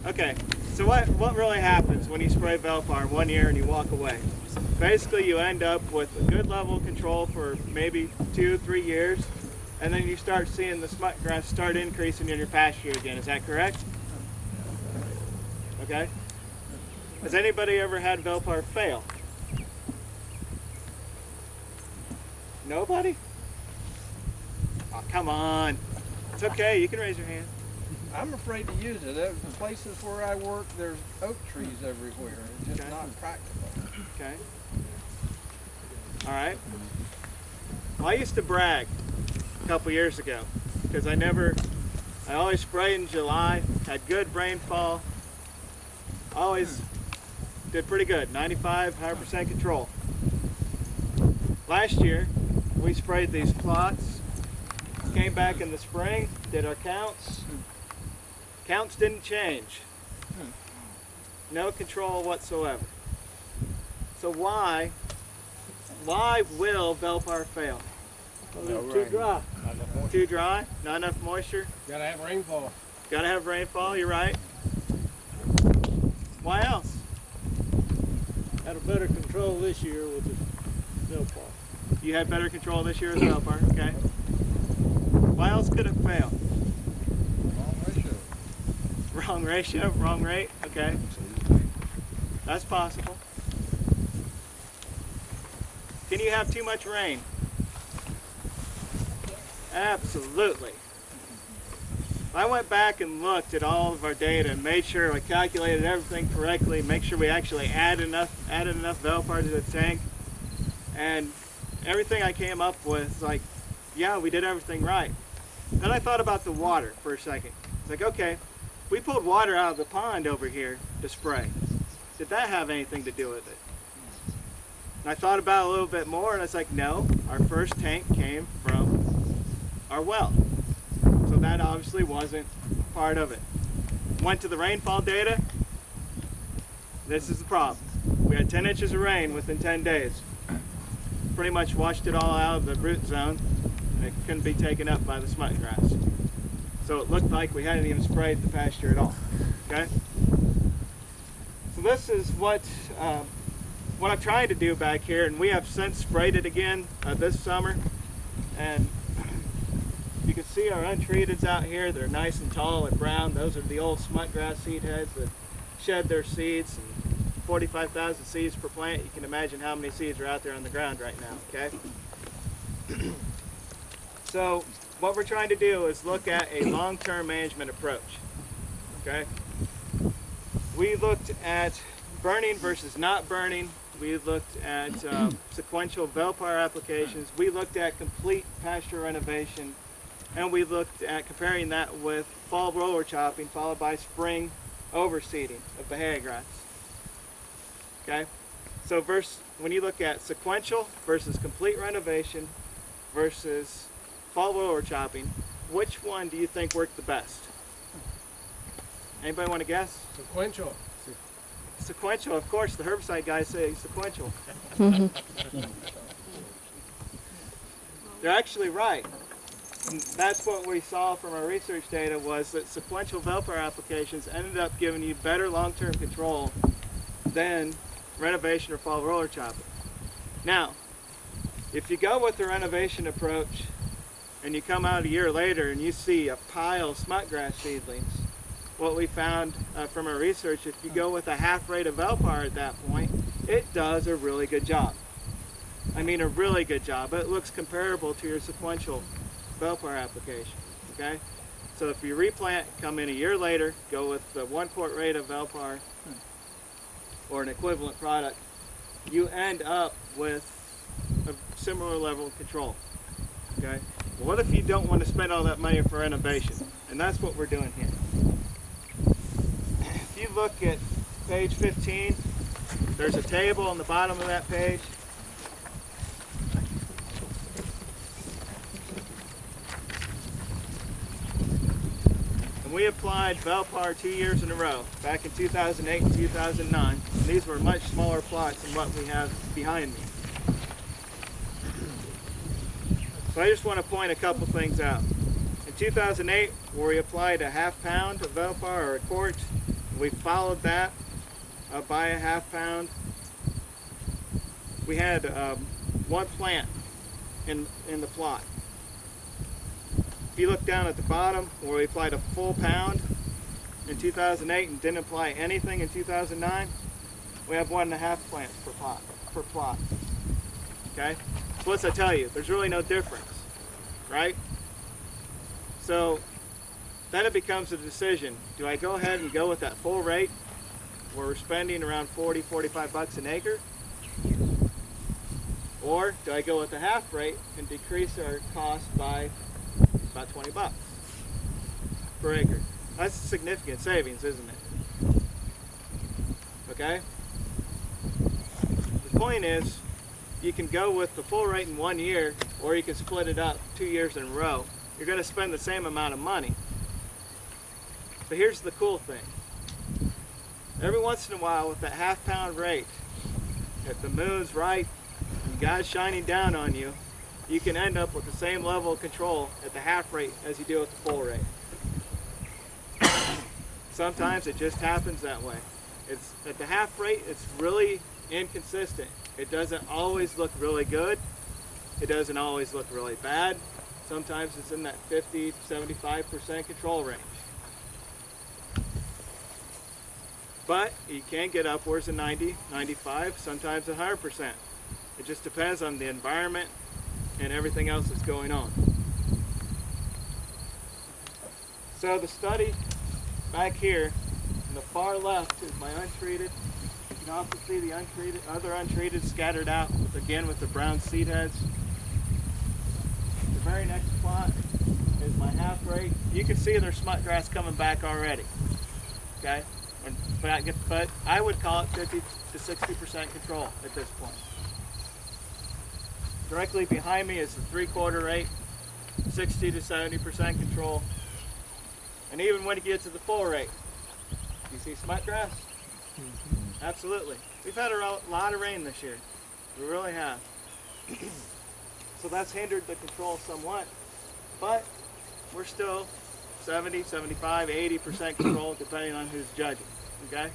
Okay, so what really happens when you spray Velpar 1 year and you walk away? Basically, you end up with a good level of control for maybe 2-3 years, and then you start seeing the smutgrass start increasing in your pasture again. Is that correct? Okay. Has anybody ever had Velpar fail? Nobody? Oh, come on. It's okay, you can raise your hand. I'm afraid to use it. The places where I work, there's oak trees everywhere. It's just not practical. Okay. All right. Well, I used to brag a couple years ago because I always sprayed in July, had good rainfall, always did pretty good, 95-100% control. Last year, we sprayed these plots, came back in the spring, did our counts. Counts didn't change. No control whatsoever. So why will Velpar fail? Too dry. Too dry? Not enough moisture? Gotta have rainfall. Gotta have rainfall, you're right. Why else? Had a better control this year with the Velpar. You had better control this year with Velpar, okay. Why else could it fail? Wrong ratio, wrong rate, okay. That's possible. Can you have too much rain? Absolutely. I went back and looked at all of our data and made sure I calculated everything correctly, make sure we actually added enough Velpar to the tank, and everything I came up with is like, yeah, we did everything right. Then I thought about the water for a second. It's like, okay, we pulled water out of the pond over here to spray. Did that have anything to do with it? And I thought about it a little bit more, and it's like, no, our first tank came from our well. So that obviously wasn't part of it. Went to the rainfall data. This is the problem. We had 10 inches of rain within 10 days. Pretty much washed it all out of the root zone, and it couldn't be taken up by the smutgrass. So it looked like we hadn't even sprayed the pasture at all. Okay? So this is what I'm trying to do back here, and we have since sprayed it again this summer. And you can see our untreateds out here. They're nice and tall and brown. Those are the old smutgrass seed heads that shed their seeds. And 45,000 seeds per plant. You can imagine how many seeds are out there on the ground right now, okay? So what we're trying to do is look at a long-term management approach, okay? We looked at burning versus not burning. We looked at sequential Velpar applications. We looked at complete pasture renovation. And we looked at comparing that with fall roller chopping followed by spring overseeding of Bahia grass. Okay? So when you look at sequential versus complete renovation versus fall roller chopping, which one do you think worked the best? Anybody want to guess? Sequential. Sequential, of course, the herbicide guys say sequential. They're actually right. And that's what we saw from our research data, was that sequential Velpar applications ended up giving you better long-term control than renovation or fall roller chopping. Now, if you go with the renovation approach and you come out a year later and you see a pile of smutgrass seedlings, what we found from our research, if you go with a half rate of Velpar at that point, it does a really good job. I mean a really good job. It looks comparable to your sequential Velpar application, okay? So if you replant, come in a year later, go with the 1 quart rate of Velpar or an equivalent product, you end up with a similar level of control, okay? Well, what if you don't want to spend all that money for renovation? And that's what we're doing here. If you look at page 15, there's a table on the bottom of that page. We applied Velpar 2 years in a row, back in 2008 and 2009. And these were much smaller plots than what we have behind me. So I just want to point a couple things out. In 2008, where we applied a half pound of Velpar or a quart, We followed that by a half pound. We had one plant in the plot. If you look down at the bottom where we applied a full pound in 2008 and didn't apply anything in 2009, we have 1.5 plants per plot. Okay? So what's that tell you? There's really no difference, right? So then it becomes a decision. Do I go ahead and go with that full rate where we're spending around 40, 45 bucks an acre? Or do I go with the half rate and decrease our cost by about 20 bucks per acre? That's significant savings, isn't it? Okay? The point is, you can go with the full rate in 1 year, or you can split it up 2 years in a row. You're going to spend the same amount of money. But here's the cool thing. Every once in a while, with that half pound rate, if the moon's right and God's shining down on you, you can end up with the same level of control at the half rate as you do at the full rate. Sometimes it just happens that way. It's at the half rate, it's really inconsistent. It doesn't always look really good. It doesn't always look really bad. Sometimes it's in that 50, 75% control range. But you can get upwards of 90, 95, sometimes 100%. It just depends on the environment and everything else that's going on. So the study back here in the far left is my untreated. You can also see the other untreated scattered out again with the brown seed heads. The very next plot is my half rate. You can see there's smutgrass coming back already. Okay? But I would call it 50 to 60% control at this point. Directly behind me is the 3/4 rate, 60 to 70% control. And even when you get to the full rate, you see smutgrass? Absolutely. We've had a lot of rain this year. We really have. So that's hindered the control somewhat, but we're still 70, 75, 80% control depending on who's judging, okay?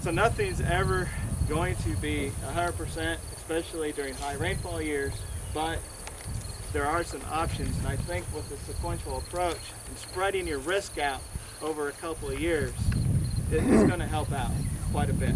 So nothing's ever going to be 100%, especially during high rainfall years, but there are some options, and I think with the sequential approach and spreading your risk out over a couple of years, it's going to help out quite a bit.